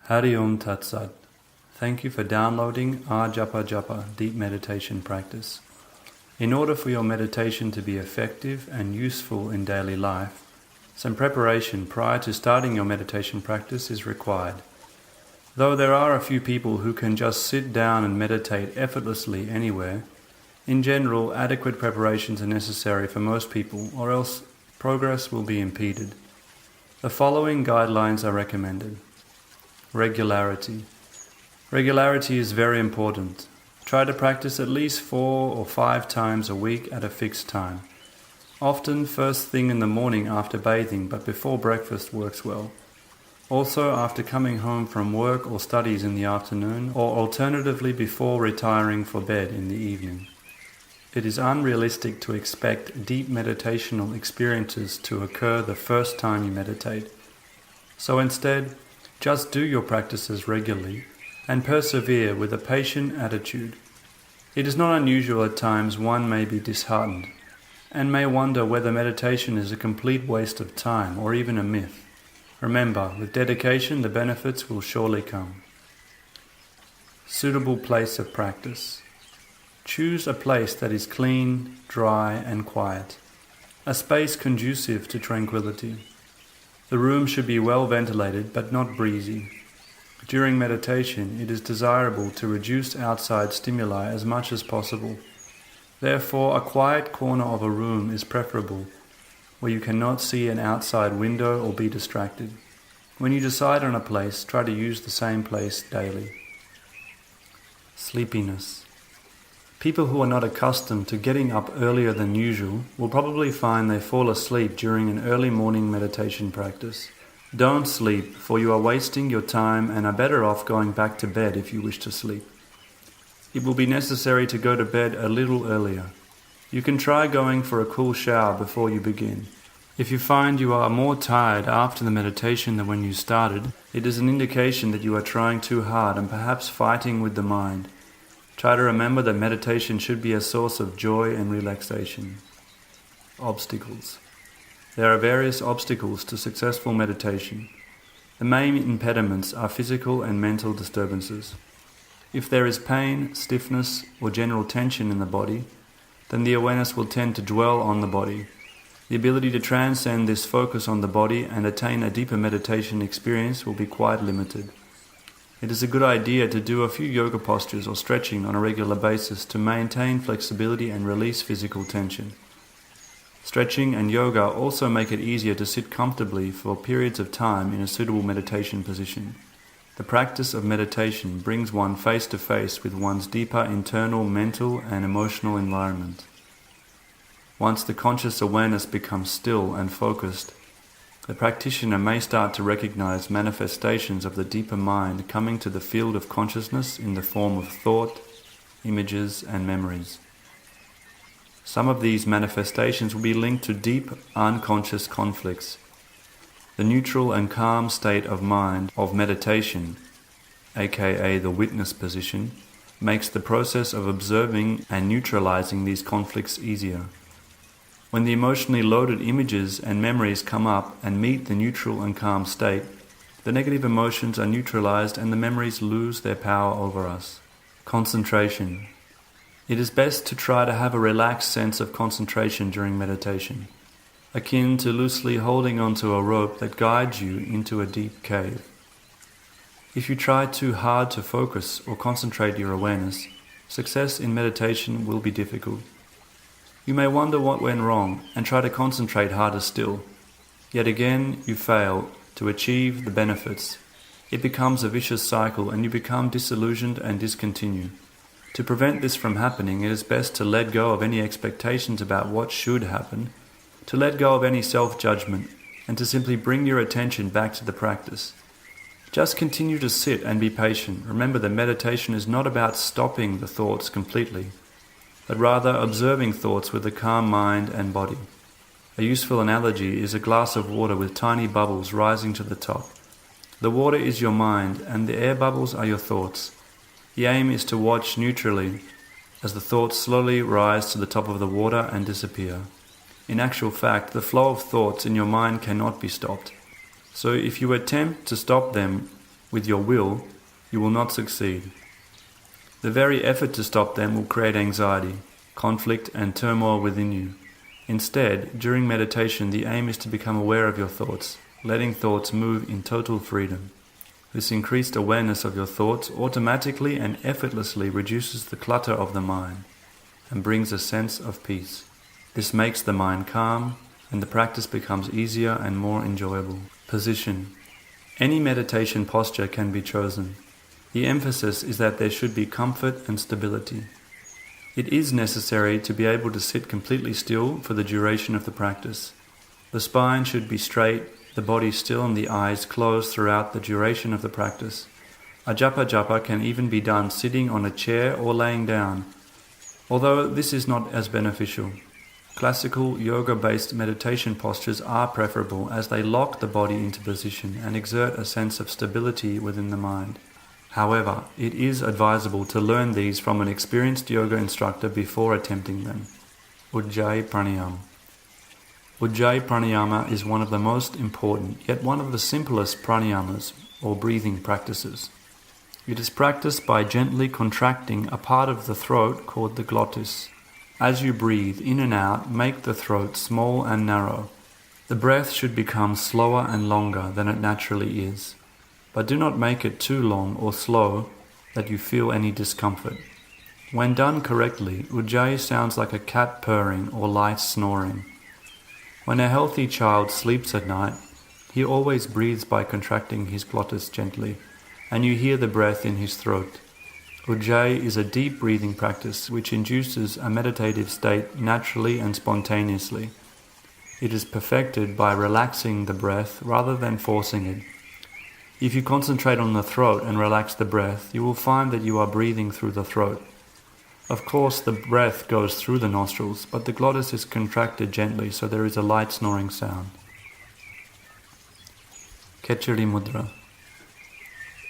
Hari Om Tat Sat. Thank you for downloading Ajapa Deep Meditation Practice. In order for your meditation to be effective and useful in daily life, some preparation prior to starting your meditation practice is required. Though there are a few people who can just sit down and meditate effortlessly anywhere, in general, adequate preparations are necessary for most people, or else progress will be impeded. The following guidelines are recommended. Regularity. Regularity is very important. Try to practice at least 4 or 5 times a week at a fixed time. Often first thing in the morning after bathing, but before breakfast works well. Also after coming home from work or studies in the afternoon, or alternatively before retiring for bed in the evening. It is unrealistic to expect deep meditational experiences to occur the first time you meditate. So instead, just do your practices regularly and persevere with a patient attitude. It is not unusual at times one may be disheartened and may wonder whether meditation is a complete waste of time or even a myth. Remember, with dedication the benefits will surely come. Suitable place of practice. Choose a place that is clean, dry and quiet, a space conducive to tranquility. The room should be well ventilated but not breezy. During meditation, it is desirable to reduce outside stimuli as much as possible. Therefore, a quiet corner of a room is preferable, where you cannot see an outside window or be distracted. When you decide on a place, try to use the same place daily. Sleepiness. People who are not accustomed to getting up earlier than usual will probably find they fall asleep during an early morning meditation practice. Don't sleep, for you are wasting your time and are better off going back to bed if you wish to sleep. It will be necessary to go to bed a little earlier. You can try going for a cool shower before you begin. If you find you are more tired after the meditation than when you started, it is an indication that you are trying too hard and perhaps fighting with the mind. Try to remember that meditation should be a source of joy and relaxation. Obstacles. There are various obstacles to successful meditation. The main impediments are physical and mental disturbances. If there is pain, stiffness, or general tension in the body, then the awareness will tend to dwell on the body. The ability to transcend this focus on the body and attain a deeper meditation experience will be quite limited. It is a good idea to do a few yoga postures or stretching on a regular basis to maintain flexibility and release physical tension. Stretching and yoga also make it easier to sit comfortably for periods of time in a suitable meditation position. The practice of meditation brings one face to face with one's deeper internal mental and emotional environment. Once the conscious awareness becomes still and focused, the practitioner may start to recognize manifestations of the deeper mind coming to the field of consciousness in the form of thought, images, and memories. Some of these manifestations will be linked to deep, unconscious conflicts. The neutral and calm state of mind of meditation, aka the witness position, makes the process of observing and neutralizing these conflicts easier. When the emotionally loaded images and memories come up and meet the neutral and calm state, the negative emotions are neutralized and the memories lose their power over us. Concentration. It is best to try to have a relaxed sense of concentration during meditation, akin to loosely holding onto a rope that guides you into a deep cave. If you try too hard to focus or concentrate your awareness, success in meditation will be difficult. You may wonder what went wrong and try to concentrate harder still. Yet again you fail to achieve the benefits. It becomes a vicious cycle and you become disillusioned and discontinue. To prevent this from happening, it is best to let go of any expectations about what should happen, to let go of any self-judgment, and to simply bring your attention back to the practice. Just continue to sit and be patient. Remember that meditation is not about stopping the thoughts completely, but rather observing thoughts with a calm mind and body. A useful analogy is a glass of water with tiny bubbles rising to the top. The water is your mind and the air bubbles are your thoughts. The aim is to watch neutrally as the thoughts slowly rise to the top of the water and disappear. In actual fact, the flow of thoughts in your mind cannot be stopped. So if you attempt to stop them, with your will, you will not succeed. The very effort to stop them will create anxiety, conflict, and turmoil within you. Instead, during meditation, the aim is to become aware of your thoughts, letting thoughts move in total freedom. This increased awareness of your thoughts automatically and effortlessly reduces the clutter of the mind and brings a sense of peace. This makes the mind calm, and the practice becomes easier and more enjoyable. Position. Any meditation posture can be chosen. The emphasis is that there should be comfort and stability. It is necessary to be able to sit completely still for the duration of the practice. The spine should be straight, the body still and the eyes closed throughout the duration of the practice. Ajapa can even be done sitting on a chair or laying down, although this is not as beneficial. Classical yoga-based meditation postures are preferable as they lock the body into position and exert a sense of stability within the mind. However, it is advisable to learn these from an experienced yoga instructor before attempting them. Ujjayi Pranayama. Ujjayi Pranayama is one of the most important, yet one of the simplest pranayamas, or breathing practices. It is practiced by gently contracting a part of the throat called the glottis. As you breathe in and out, make the throat small and narrow. The breath should become slower and longer than it naturally is, but do not make it too long or slow that you feel any discomfort. When done correctly, Ujjayi sounds like a cat purring or light snoring. When a healthy child sleeps at night, he always breathes by contracting his glottis gently, and you hear the breath in his throat. Ujjayi is a deep breathing practice which induces a meditative state naturally and spontaneously. It is perfected by relaxing the breath rather than forcing it. If you concentrate on the throat and relax the breath, you will find that you are breathing through the throat. Of course, the breath goes through the nostrils, but the glottis is contracted gently, so there is a light snoring sound. Khechari Mudra.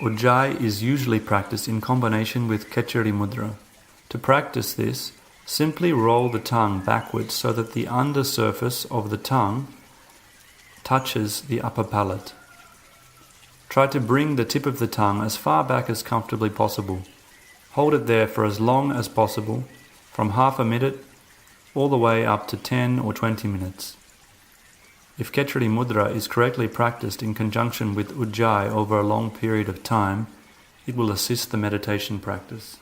Ujjayi is usually practiced in combination with Khechari Mudra. To practice this, simply roll the tongue backwards so that the undersurface of the tongue touches the upper palate. Try to bring the tip of the tongue as far back as comfortably possible. Hold it there for as long as possible, from half a minute all the way up to 10 or 20 minutes. If Khechari Mudra is correctly practiced in conjunction with Ujjayi over a long period of time, it will assist the meditation practice.